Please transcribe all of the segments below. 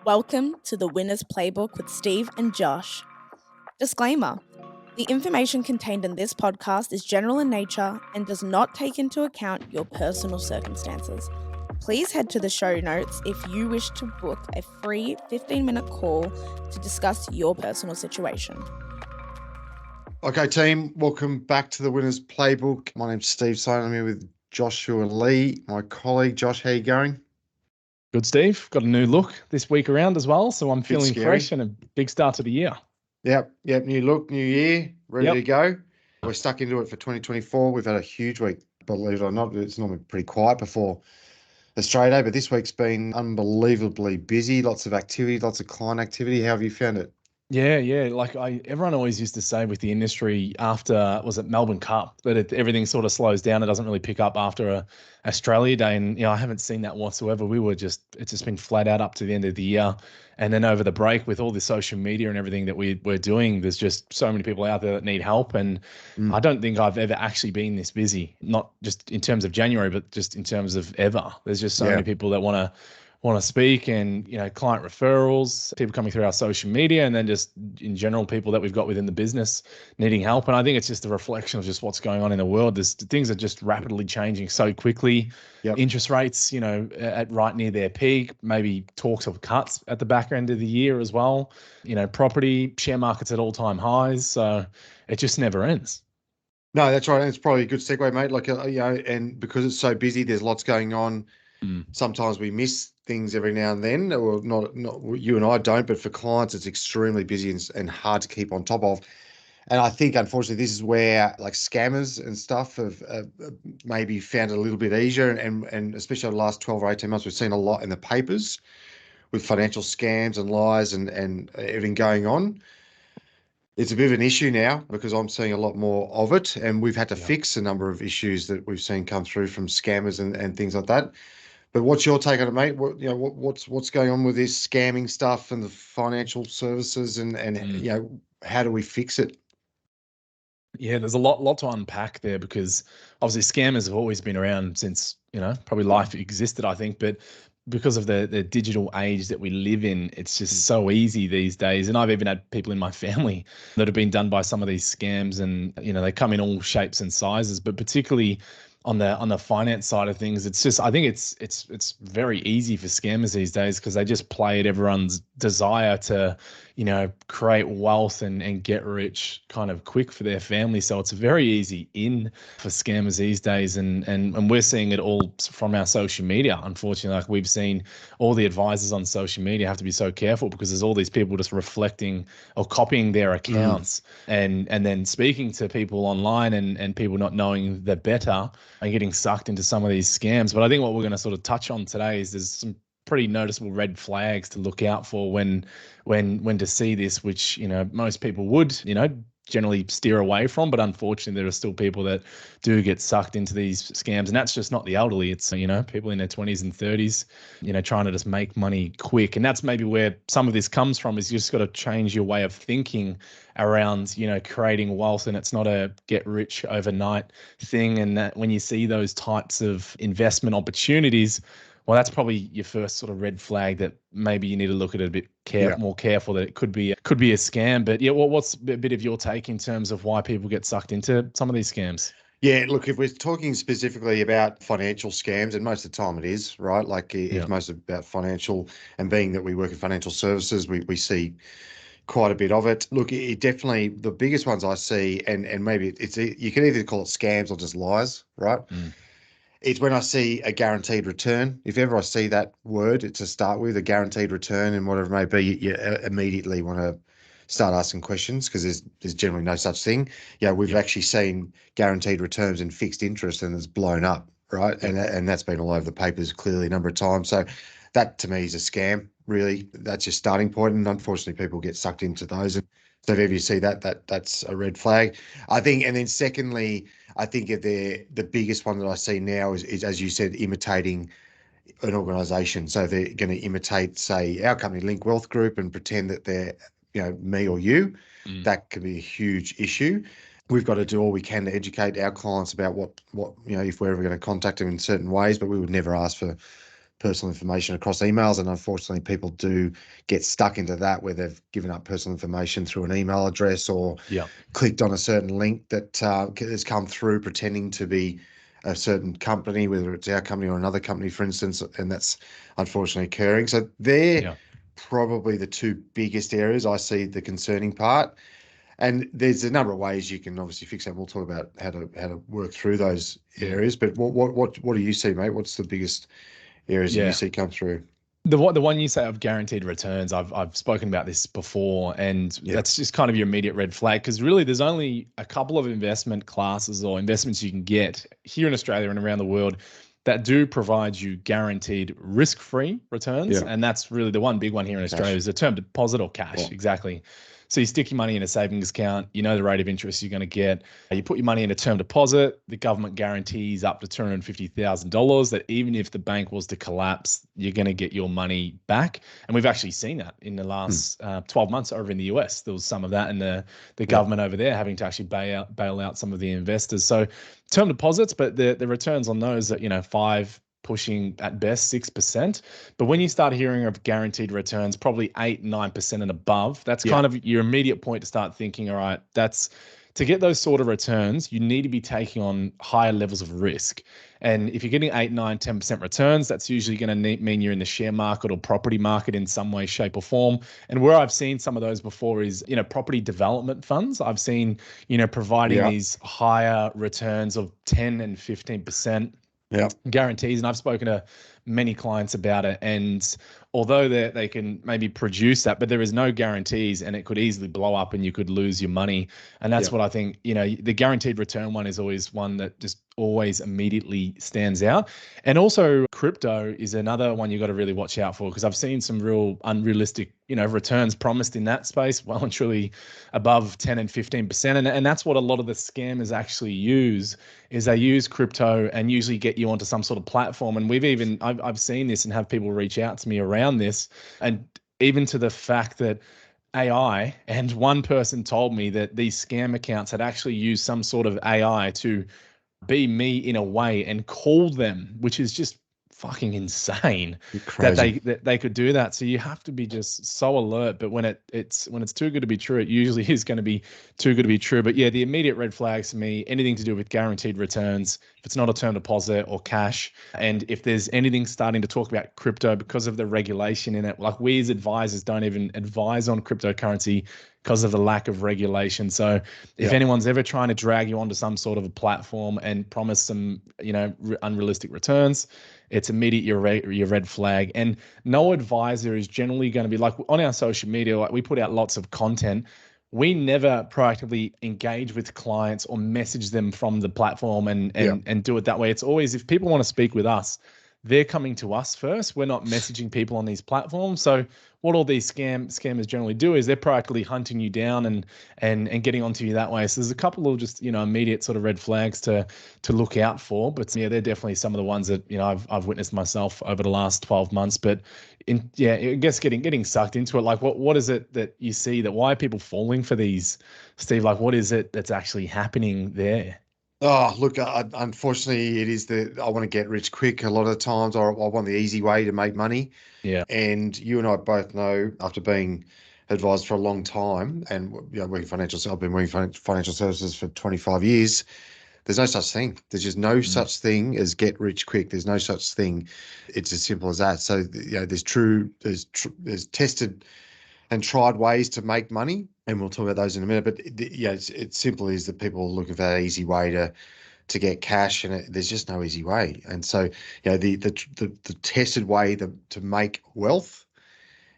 Welcome to the Winner's Playbook with Steve and Josh. Disclaimer: the information contained in this podcast is general in nature and does not take into account your personal circumstances. Please head to the show notes if you wish to book a free 15-minute call to discuss your personal situation. Okay, team, welcome back to the Winner's Playbook. My name's Steve Simon. I'm here with Joshua Lee, my colleague. Josh, how you going? Good, Steve. Got a new look this week around as well, so I'm feeling scary. fresh and a big start to the year. Yep. New look, new year, ready to go. We're stuck into it for 2024. We've had a huge week, believe it or not. It's normally pretty quiet before Australia Day, but this week's been unbelievably busy. Lots of activity, lots of client activity. How have you found it? Yeah. Like everyone always used to say with the industry after, was it Melbourne Cup, that everything sort of slows down. It doesn't really pick up after a Australia Day. And, I haven't seen that whatsoever. It's just been flat out up to the end of the year. And then over the break with all the social media and everything that we're doing, there's just so many people out there that need help. And I don't think I've ever actually been this busy, not just in terms of January, but just in terms of ever. There's just so many people that want to speak, and client referrals, people coming through our social media, and then just in general people that we've got within the business needing help. And I think it's just a reflection of just what's going on in the world. Things are just rapidly changing so quickly. Interest rates, at right near their peak, maybe talks of cuts at the back end of the year as well. Property, share markets at all-time highs. So it just never ends. No, that's right. And it's probably a good segue, mate. Like, and because it's so busy, there's lots going on. Sometimes we miss things every now and then, or not you and I don't, but for clients, it's extremely busy and hard to keep on top of. And I think, unfortunately, this is where like scammers and stuff have maybe found it a little bit easier. And especially over the last 12 or 18 months, we've seen a lot in the papers with financial scams and lies and everything going on. It's a bit of an issue now because I'm seeing a lot more of it, and we've had to fix a number of issues that we've seen come through from scammers and things like that. But what's your take on it, mate? What's going on with this scamming stuff and the financial services and how do we fix it? Yeah, there's a lot to unpack there, because obviously scammers have always been around since, probably life existed, I think. But because of the digital age that we live in, it's just so easy these days. And I've even had people in my family that have been done by some of these scams, and, they come in all shapes and sizes, but particularly on the finance side of things, it's just, I think it's very easy for scammers these days because they just play at everyone's desire to, create wealth and get rich kind of quick for their family. So it's very easy in for scammers these days, and we're seeing it all from our social media. Unfortunately, like we've seen all the advisors on social media have to be so careful because there's all these people just reflecting or copying their accounts and then speaking to people online and people not knowing the better and getting sucked into some of these scams. But I think what we're going to sort of touch on today is there's some pretty noticeable red flags to look out for when to see this, which, most people would, generally steer away from. But unfortunately, there are still people that do get sucked into these scams. And that's just not the elderly. It's, people in their 20s and 30s, trying to just make money quick. And that's maybe where some of this comes from, is you just got to change your way of thinking around, creating wealth. And it's not a get rich overnight thing. And that when you see those types of investment opportunities, well, that's probably your first sort of red flag that maybe you need to look at it a bit more careful, that it could be a scam. But what's a bit of your take in terms of why people get sucked into some of these scams? Yeah, look, if we're talking specifically about financial scams, and most of the time it is, right? Like it's most about financial, and being that we work in financial services, we see quite a bit of it. Look, it definitely, the biggest ones I see, and maybe you can either call it scams or just lies, right? It's when I see a guaranteed return. If ever I see that word, it's to start with, a guaranteed return and whatever it may be, you immediately want to start asking questions, because there's generally no such thing. We've actually seen guaranteed returns and fixed interest, and it's blown up, right? And that's been all over the papers clearly a number of times. So that to me is a scam, really. That's your starting point, and unfortunately people get sucked into those. And so if ever you see that's a red flag, I think. And then secondly, I think the biggest one that I see now is, as you said, imitating an organisation. So they're going to imitate, say, our company, Link Wealth Group, and pretend that they're, me or you. That could be a huge issue. We've got to do all we can to educate our clients about what if we're ever going to contact them in certain ways, but we would never ask for personal information across emails. And unfortunately, people do get stuck into that where they've given up personal information through an email address or clicked on a certain link that has come through pretending to be a certain company, whether it's our company or another company, for instance, and that's unfortunately occurring. So they're probably the two biggest areas I see the concerning part. And there's a number of ways you can obviously fix that. We'll talk about how to work through those areas. But what do you see, mate? What's the biggest areas that you see come through? The one you say of guaranteed returns, I've spoken about this before, and that's just kind of your immediate red flag, because really there's only a couple of investment classes or investments you can get here in Australia and around the world that do provide you guaranteed risk-free returns. And that's really the one big one here in Australia is a term deposit or cash. Exactly. So you stick your money in a savings account, you know the rate of interest you're going to get. You put your money in a term deposit, the government guarantees up to $250,000 that even if the bank was to collapse, you're going to get your money back. And we've actually seen that in the last 12 months over in the US. There was some of that, and the government over there having to actually bail out some of the investors. So term deposits, but the returns on those are, 5, pushing at best 6%. But when you start hearing of guaranteed returns, probably 8, 9% and above, that's kind of your immediate point to start thinking, all right, to get those sort of returns, you need to be taking on higher levels of risk. And if you're getting 8, 9, 10% returns, that's usually going to mean you're in the share market or property market in some way, shape, or form. And where I've seen some of those before is, property development funds. I've seen, providing these higher returns of 10 and 15%. Guarantees. And I've spoken to many clients about it. And although they can maybe produce that, but there is no guarantees, and it could easily blow up and you could lose your money. And that's what I think, the guaranteed return one is always one that just always immediately stands out. And also crypto is another one you got to really watch out for, because I've seen some real unrealistic, returns promised in that space, well and truly above 10 and 15%. And that's what a lot of the scammers actually use, is they use crypto and usually get you onto some sort of platform. And I've seen this and have people reach out to me around this, and even to the fact that AI, and one person told me that these scam accounts had actually used some sort of AI to be me in a way and call them, which is just fucking insane that they could do that. So you have to be just so alert. But when it's too good to be true, it usually is going to be too good to be true. But yeah, the immediate red flags to me, anything to do with guaranteed returns, if it's not a term deposit or cash, and if there's anything starting to talk about crypto because of the regulation in it, like we as advisors don't even advise on cryptocurrency because of the lack of regulation. So if anyone's ever trying to drag you onto some sort of a platform and promise some, unrealistic returns, it's immediate your red flag. And no advisor is generally going to be like, on our social media, like we put out lots of content. We never proactively engage with clients or message them from the platform and do it that way. It's always, if people want to speak with us, they're coming to us first. We're not messaging people on these platforms. So what all these scammers generally do is they're proactively hunting you down and getting onto you that way. So there's a couple of just, immediate sort of red flags to look out for. But yeah, they're definitely some of the ones that, I've witnessed myself over the last 12 months. But I guess getting sucked into it, like what is it that you see, that why are people falling for these, Steve? Like what is it that's actually happening there? Oh, look, unfortunately, it is I want to get rich quick a lot of the times, or I want the easy way to make money. And you and I both know, after being advised for a long time and working I've been working financial services for 25 years. There's no such thing. There's just no such thing as get rich quick. There's no such thing. It's as simple as that. So there's tested and tried ways to make money, and we'll talk about those in a minute. But it's simple is that people are looking for that easy way to get cash, and there's just no easy way. And so the tested way to make wealth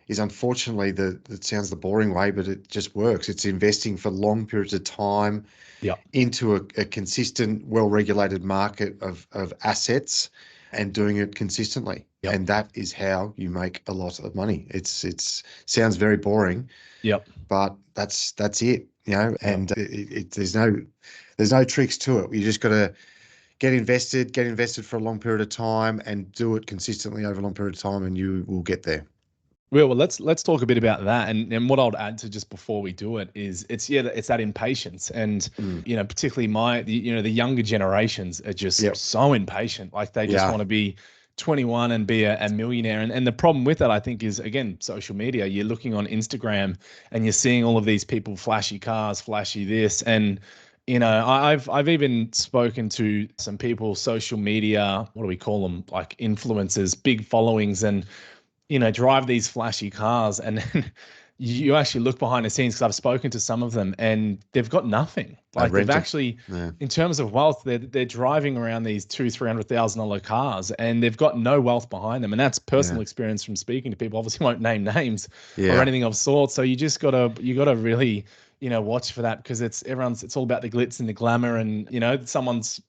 is unfortunately it sounds the boring way, but it just works. It's investing for long periods of time into a consistent, well-regulated market of assets and doing it consistently. And that is how you make a lot of money. It's sounds very boring. But that's it, and there's no tricks to it. You just got to get invested for a long period of time and do it consistently over a long period of time, and you will get there. Well, let's talk a bit about that. And what I'll add to just before we do it is it's that impatience. And particularly the younger generations are just so impatient. Like they just want to be 21 and be a millionaire. And the problem with that, I think, is, again, social media. You're looking on Instagram and you're seeing all of these people, flashy cars, flashy this. And, you know, I've even spoken to some people, social media, what do we call them? Like influencers, big followings, and, you know, drive these flashy cars. And then you actually look behind the scenes, because I've spoken to some of them and they've got nothing. Like they've actually, in terms of wealth, they're driving around these $200,000-$300,000 cars and they've got no wealth behind them. And that's personal experience from speaking to people. Obviously won't name names or anything of sorts. So you just gotta really, you know, watch for that, because it's all about the glitz and the glamour, and, you know, someone's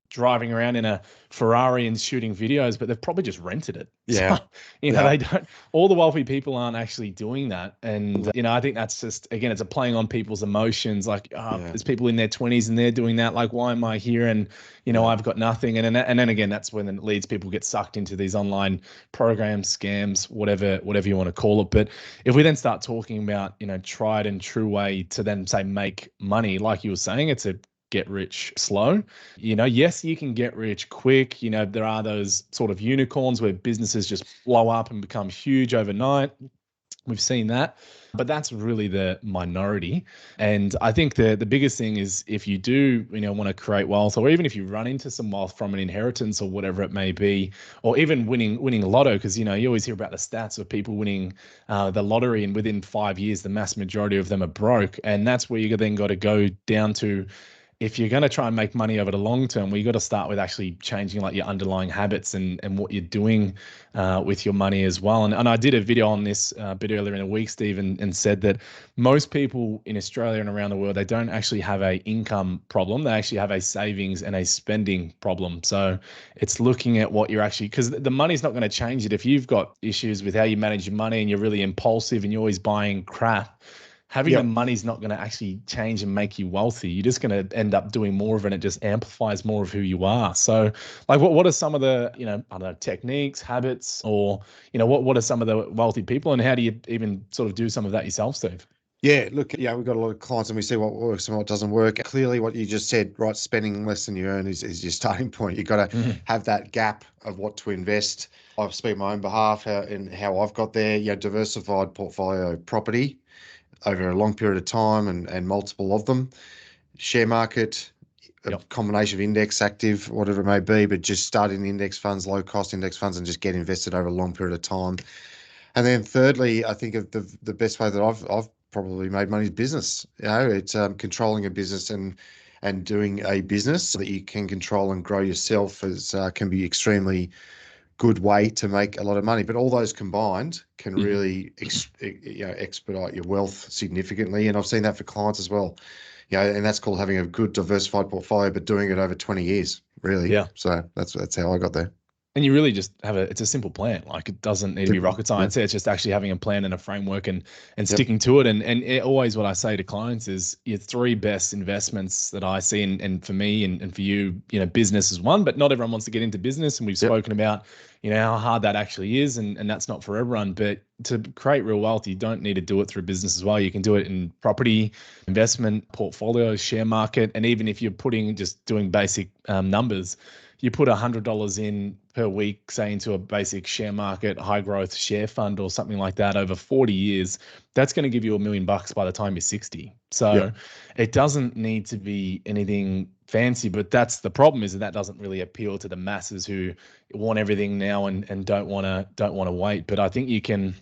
driving around in a Ferrari and shooting videos, but they've probably just rented it. Yeah. So, you know, they don't, all the wealthy people aren't actually doing that. And, you know, I think that's just, again, it's a playing on people's emotions. Like, there's people in their 20s and they're doing that. Like, why am I here? And, you know, I've got nothing. And then again, that's when it leads people get sucked into these online programs, scams, whatever you want to call it. But if we then start talking about, you know, tried and true way to then say make money, like you were saying, it's a get rich slow. You know, yes, you can get rich quick. You know, there are those sort of unicorns where businesses just blow up and become huge overnight. We've seen that, but that's really the minority. And I think the biggest thing is, if you do, you know, want to create wealth, or even if you run into some wealth from an inheritance or whatever it may be, or even winning lotto, because, you know, you always hear about the stats of people winning the lottery, and within 5 years, the mass majority of them are broke. And that's where you then got to go down to, if you're going to try and make money over the long term, well, you got to start with actually changing like your underlying habits and what you're doing with your money as well. And I did a video on this a bit earlier in the week, Steve, and said that most people in Australia and around the world, they don't actually have a income problem. They actually have a savings and a spending problem. So it's looking at what you're actually, because the money's not going to change it. If you've got issues with how you manage your money and you're really impulsive and you're always buying crap, having the money's not going to actually change and make you wealthy. You're just going to end up doing more of it, and it just amplifies more of who you are. So, like, what are some of the, you know, I don't know, techniques, habits, or, you know, what are some of the wealthy people, and how do you even sort of do some of that yourself, Steve? Yeah, look, we've got a lot of clients and we see what works and what doesn't work. Clearly, what you just said, right, spending less than you earn is your starting point. You've got to have that gap of what to invest. I speak on my own behalf and how I've got there. You know, diversified portfolio property over a long period of time and multiple of them. Share market, a combination of index, active, whatever it may be, but just start in index funds, low cost index funds, and just get invested over a long period of time. And then thirdly, I think of the best way that I've probably made money is business. You know, it's controlling a business and doing a business so that you can control and grow yourself can be extremely good way to make a lot of money. But all those combined can really expedite your wealth significantly. And I've seen that for clients as well. You know, and that's called having a good diversified portfolio, but doing it over 20 years, really. Yeah. So that's how I got there. And you really just have it's a simple plan. Like, it doesn't need to be rocket science. It's just actually having a plan and a framework and sticking to it. And always what I say to clients is your 3 best investments that I see, and for me and for you, you know, business is one, but not everyone wants to get into business. And we've spoken about, you know, how hard that actually is. And that's not for everyone, but to create real wealth, you don't need to do it through business as well. You can do it in property, investment, portfolios, share market. And even if you're doing basic numbers, you put $100 in per week, say, into a basic share market, high growth share fund or something like that over 40 years, that's going to give you $1 million by the time you're 60. So it doesn't need to be anything fancy, but that's the problem, is that doesn't really appeal to the masses who want everything now and don't want to wait. But I think you can,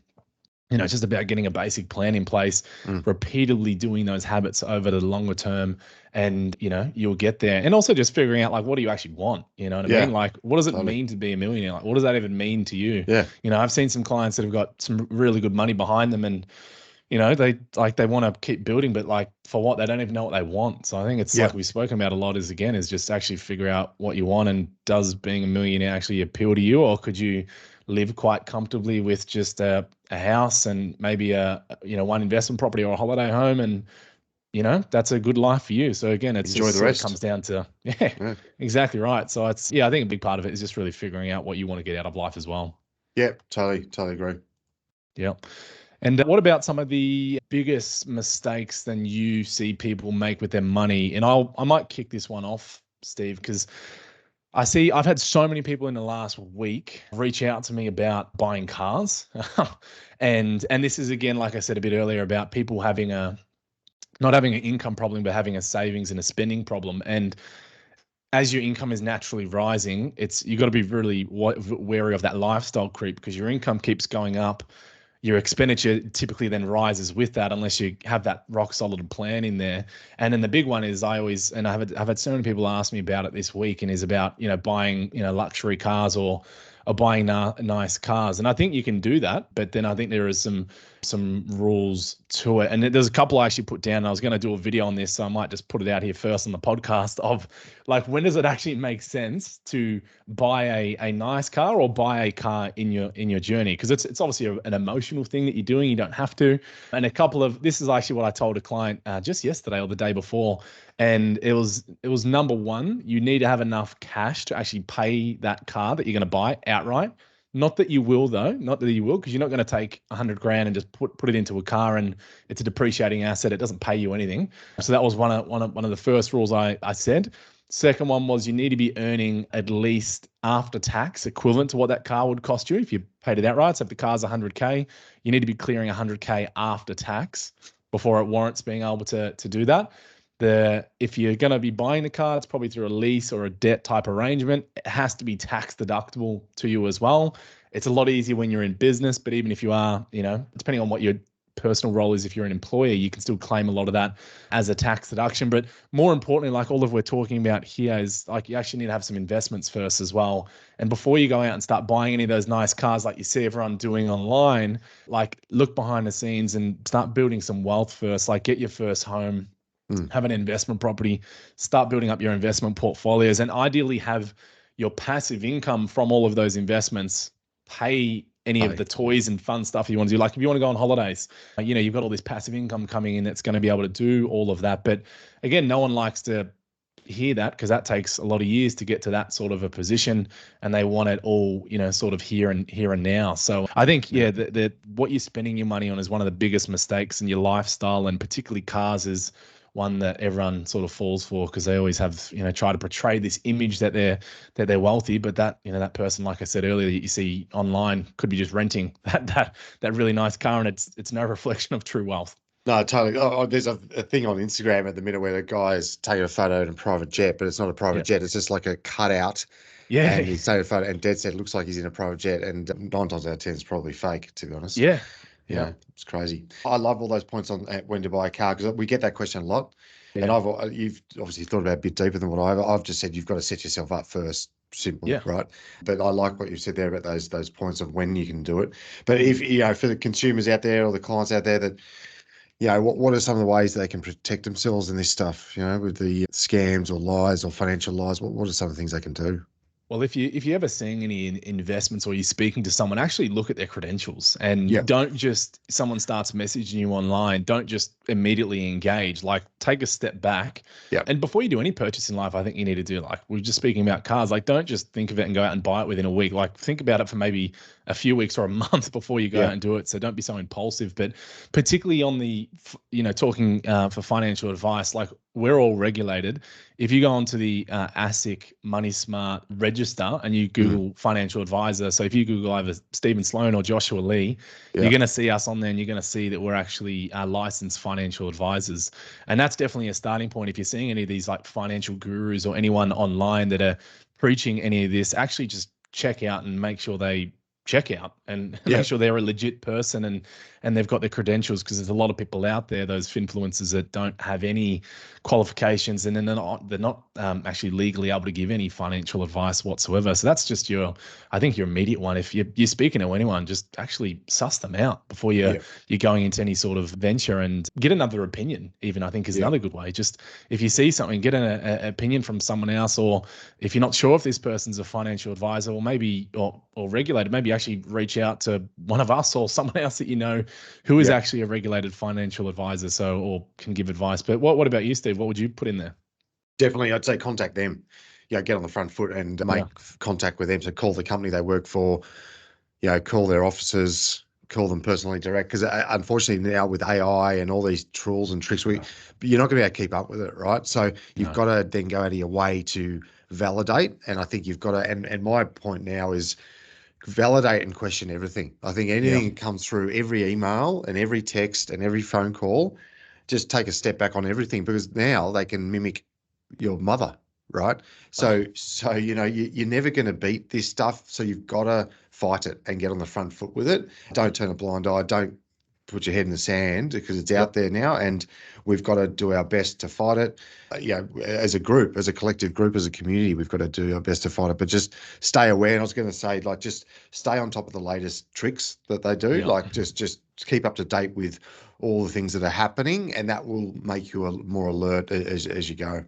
you know, it's just about getting a basic plan in place, repeatedly doing those habits over the longer term, and, you know, you'll get there. And also just figuring out, like, what do you actually want? You know what I mean? Like, what does it mean to be a millionaire? Like, what does that even mean to you? Yeah. You know, I've seen some clients that have got some really good money behind them, and, you know, they want to keep building, but, like, for what? They don't even know what they want. So I think it's like we've spoken about a lot, is just actually figure out what you want, and does being a millionaire actually appeal to you, or could you live quite comfortably with just a house and maybe one investment property or a holiday home, and, you know, that's a good life for you. So again, it's enjoy the rest. It comes down to exactly right. So I think a big part of it is just really figuring out what you want to get out of life as well. Yeah, totally agree. Yeah. And what about some of the biggest mistakes then you see people make with their money? And I might kick this one off, Steve, because I've had so many people in the last week reach out to me about buying cars. And this is, again, like I said a bit earlier, about people having not having an income problem, but having a savings and a spending problem. And as your income is naturally rising, you got to be really wary of that lifestyle creep, because your income keeps going up. Your expenditure typically then rises with that, unless you have that rock solid plan in there. And then the big one is, I've had so many people ask me about it this week, and is about, buying, luxury cars, or buying nice cars. And I think you can do that, but then I think there is some rules to it. And there's a couple I actually put down. And I was going to do a video on this, so I might just put it out here first on the podcast, of like, when does it actually make sense to buy a nice car or buy a car in your journey? Because it's obviously an emotional thing that you're doing. You don't have to. And this is actually what I told a client just yesterday or the day before. And it was number one, you need to have enough cash to actually pay that car that you're going to buy outright. Not that you will, though. Not that you will, because you're not going to take 100 grand and just put it into a car, and it's a depreciating asset. It doesn't pay you anything. So that was one of the first rules I said. Second one was, you need to be earning at least after tax equivalent to what that car would cost you if you paid it outright. So if the car's 100K, you need to be clearing 100K after tax before it warrants being able to do that. If you're going to be buying the car, it's probably through a lease or a debt type arrangement. It has to be tax deductible to you as well. It's a lot easier when you're in business, but even if you are, depending on what your personal role is, if you're an employer, you can still claim a lot of that as a tax deduction. But more importantly, like all of we're talking about here, is like, you actually need to have some investments first as well. And before you go out and start buying any of those nice cars like you see everyone doing online, like, look behind the scenes and start building some wealth first. Like, get your first home, have an investment property, start building up your investment portfolios, and ideally have your passive income from all of those investments pay any of the toys and fun stuff you want to do. Like, if you want to go on holidays, you've got all this passive income coming in that's going to be able to do all of that. But again, no one likes to hear that, because that takes a lot of years to get to that sort of a position, and they want it all, sort of here and now. So I think, what you're spending your money on is one of the biggest mistakes in your lifestyle, and particularly cars is one that everyone sort of falls for, because they always have, try to portray this image that they're wealthy, but that, that person, like I said earlier, that you see online could be just renting that really nice car, and it's no reflection of true wealth. No, totally. There's a thing on Instagram at the minute where the guy's taking a photo in a private jet, but it's not a private jet. It's just like a cutout. Yeah. And he's taking a photo, and dead set looks like he's in a private jet, and 9 times out of 10 it's probably fake, to be honest. Yeah. It's crazy. I love all those points on when to buy a car, because we get that question a lot. Yeah. And you've obviously thought about it a bit deeper than what I've just said. You've got to set yourself up first. Simple, right? But I like what you said there about those points of when you can do it. But if for the consumers out there or the clients out there that, what are some of the ways that they can protect themselves in this stuff? With the scams or lies or financial lies. What are some of the things they can do? Well, if you ever seeing any investments, or you're speaking to someone, actually look at their credentials, and don't just, someone starts messaging you online, don't just immediately engage. Like, take a step back. And before you do any purchase in life, I think you need to do, like we were just speaking about cars, like, don't just think of it and go out and buy it within a week. Like, think about it for maybe a few weeks or a month before you go out and do it. So don't be so impulsive. But particularly on the, talking for financial advice, like, we're all regulated. If you go onto the ASIC Money Smart register and you Google financial advisor, so if you Google either Stephen Sloan or Joshua Lee, you're going to see us on there, and you're going to see that we're actually licensed financial advisors. And that's definitely a starting point. If you're seeing any of these like financial gurus or anyone online that are preaching any of this, actually just check out and make sure they check out and make sure they're a legit person and they've got their credentials, because there's a lot of people out there, those influencers, that don't have any qualifications, and then they're not actually legally able to give any financial advice whatsoever. So that's just your immediate one. If you're speaking to anyone, just actually suss them out before you're going into any sort of venture, and get another opinion even, I think, is another good way. Just if you see something, get an opinion from someone else, or if you're not sure if this person's a financial advisor or maybe or regulated, maybe actually reach out to one of us or someone else that you know who is actually a regulated financial advisor, or can give advice. But what about you, Steve? What would you put in there? Definitely, I'd say contact them. Get on the front foot and make contact with them. So call the company they work for, call their offices, call them personally direct. Because unfortunately now with AI and all these tools and tricks, you're not going to be able to keep up with it, right? So you've got to then go out of your way to validate. And I think you've got to, and my point now is validate and question everything. I think anything that comes through, every email and every text and every phone call, just take a step back on everything, because now they can mimic your mother, right? So you're never going to beat this stuff. So you've got to fight it and get on the front foot with it. Don't turn a blind eye. Don't put your head in the sand, because it's out there now, and we've got to do our best to fight it. As a group, as a collective group, as a community, we've got to do our best to fight it. But just stay aware. And I was going to say, like, just stay on top of the latest tricks that they do. Like, just keep up to date with all the things that are happening, and that will make you more alert as you go.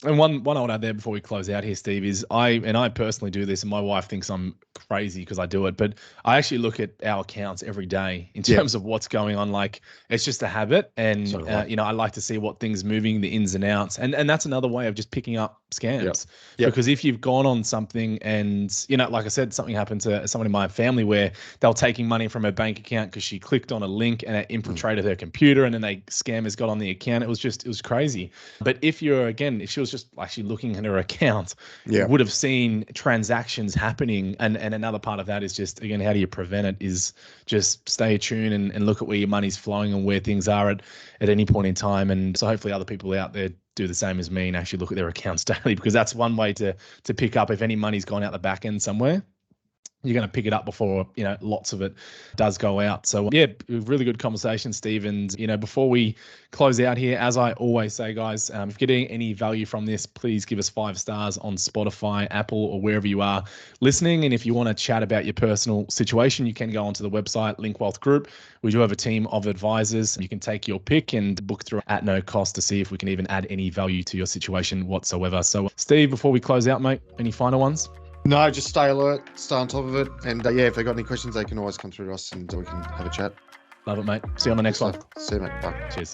And one I would add there before we close out here, Steve, is I personally do this, and my wife thinks I'm crazy because I do it, but I actually look at our accounts every day in terms of what's going on. Like, it's just a habit, and I like to see what things moving, the ins and outs, and that's another way of just picking up scams. Because if you've gone on something and, like I said, something happened to someone in my family where they were taking money from her bank account because she clicked on a link and it infiltrated her computer, and then scammers got on the account. It was crazy. But if she was just actually looking at her account, would have seen transactions happening. And another part of that is just, again, how do you prevent it, is just stay attuned and look at where your money's flowing and where things are at any point in time. And so hopefully other people out there do the same as me and actually look at their accounts daily, because that's one way to pick up if any money's gone out the back end somewhere. You're going to pick it up before, lots of it does go out. So really good conversation, Steve. And, before we close out here, as I always say, guys, if you're getting any value from this, please give us 5 stars on Spotify, Apple, or wherever you are listening. And if you want to chat about your personal situation, you can go onto the website, Link Wealth Group. We do have a team of advisors. You can take your pick and book through at no cost to see if we can even add any value to your situation whatsoever. So, Steve, before we close out, mate, any final ones? No, just stay alert, stay on top of it. And if they've got any questions, they can always come through to us and we can have a chat. Love it, mate. See you on the next one. See you, mate. Bye. Cheers.